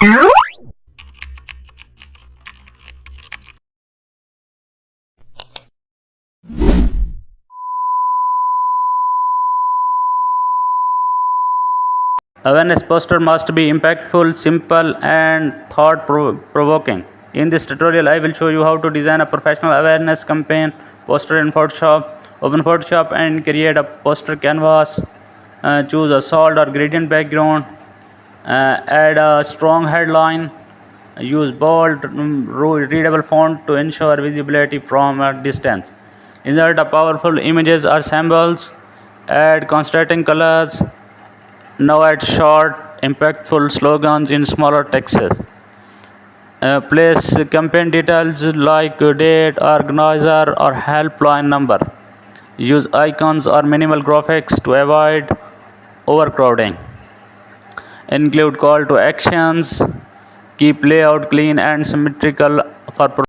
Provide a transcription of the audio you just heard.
Awareness poster must be impactful, simple, and thought-provoking. In this tutorial, I will show you how to design a professional awareness campaign poster in Photoshop. Open Photoshop and create a poster canvas. Choose a solid or gradient background. Add a strong headline. Use bold, readable font to ensure visibility from a distance. Insert a powerful images or symbols. Add contrasting colors. Now add short, impactful slogans in smaller texts. Place campaign details like date, organizer, or helpline number. Use icons or minimal graphics to avoid overcrowding. Include call to actions. Keep layout clean and symmetrical for